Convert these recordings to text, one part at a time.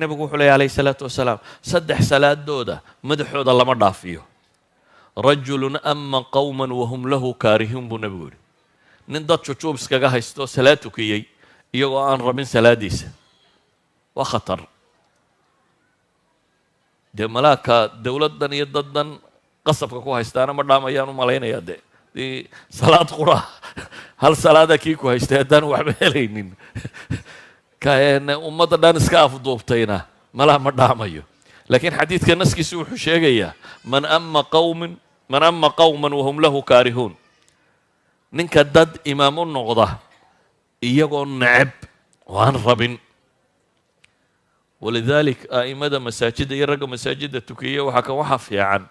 nabigu wuxuu leeyahay calayhi salaatu wasalaam saddex salaadooda madaxooda lama dhaafiyo rajulun ama qawman wahum lahu kaarihuun buu nabigu yidhi nin dad jujuub iskaga haysto salaad tukiyey iyagoo aan rabin salaadiisa waa khatar dee malaaka dowladdan iyo daddan qasabka ku haystaana ma dhaamayaan u malaynayaa dee salaad qura hal salaada kii ku haystay haddaan waxba helaynin ummadda dhan iska afduubtayna malaha ma dhaamayo laakiin xadiidka naskiisu wuxuu sheegayaa man ama qawman wahum lahu kaarihuun ninka dad imaam u noqda iyagoo neceb oo aan rabin walidalik a'imada masaajidda iyo ragga masaajidda tukiya waxaa fiican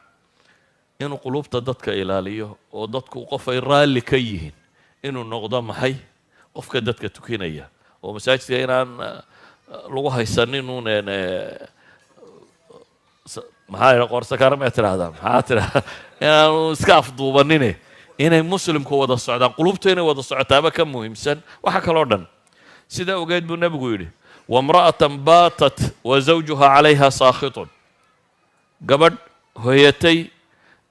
inuu qulubta dadka ilaaliyo oo dadku qof ay raalli ka yihiin inuu noqdo maxay qofka dadka tukinaya oo masaajidka inaan lagu haysanin uun maxaa qorsakaara ma tiraahdaa maxaa tiraahdaa inaanu iska afduubanine inay muslimku wada socdaan qulubta inay wada socotaaba ka muhiimsan waxa kaloo dhan sidaa ogeed buu nebigu yidhi wamra'atan baatat wa zawjuha calayha saakhitun gabadh hoyatay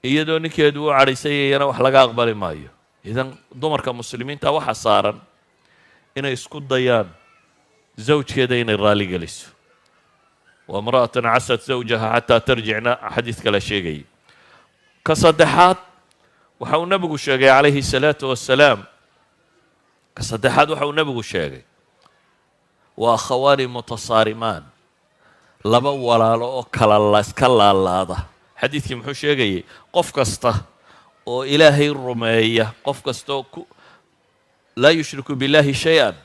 iyadoo ninkeedu u cadhaysayayana wax laga aqbali maayo idan dumarka muslimiinta waxa saaran inay isku dayaan zawjkeeda inay raali geliso wamra'atan casat zawjaha xataa tarjicna xadiid kale sheegayay ka saddexaad waxa uu nebigu sheegay calayhi salaatu wassalaam ka saddexaad waxa uu nebigu sheegay waa akhawaani mutasaarimaan laba walaalo oo iska laalaada xadiidkii muxuu sheegayay qof kasta oo ilaahay rumeeya qof kastaoo laa yushriku billahi shay-an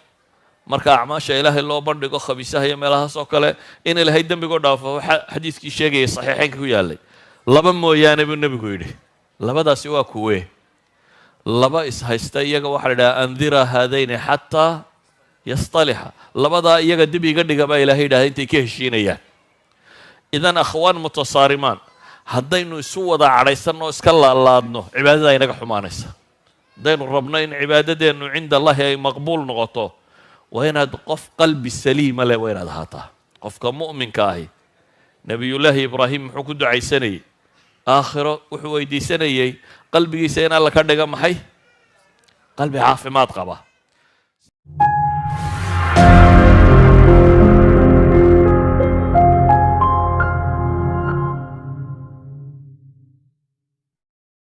marka acmaasha ilaahay loo bandhigo khabiisaha iyo meelahaas oo kale in ilaahay dembigoo dhaafo xadiidkii sheegayay saxiixeynka ku yaallay laba mooyaane buu nebigu yidhi labadaasi waa kuwee laba ishaysta iyaga waxaa la idhaha andira haadayni xataa yastalixa labadaa iyaga dib iga dhiga baa ilahay yidhahda intay ka heshiinayaan idan akhwaan mutasaarimaan haddaynu isu wada cadhaysanno iska laalaadno cibaadadaa inaga xumaanaysa haddaynu rabno in cibaadadeennu cinda allahi ay maqbuul noqoto waa inaad qof qalbi saliima leh waa inaad ahaataa qofka mu'minka ahi nebiyullaahi ibraahim muxuu ku ducaysanayey aakhiro wuxuu weydiisanayey qalbigiisa in alla ka dhiga maxay qalbi caafimaad qaba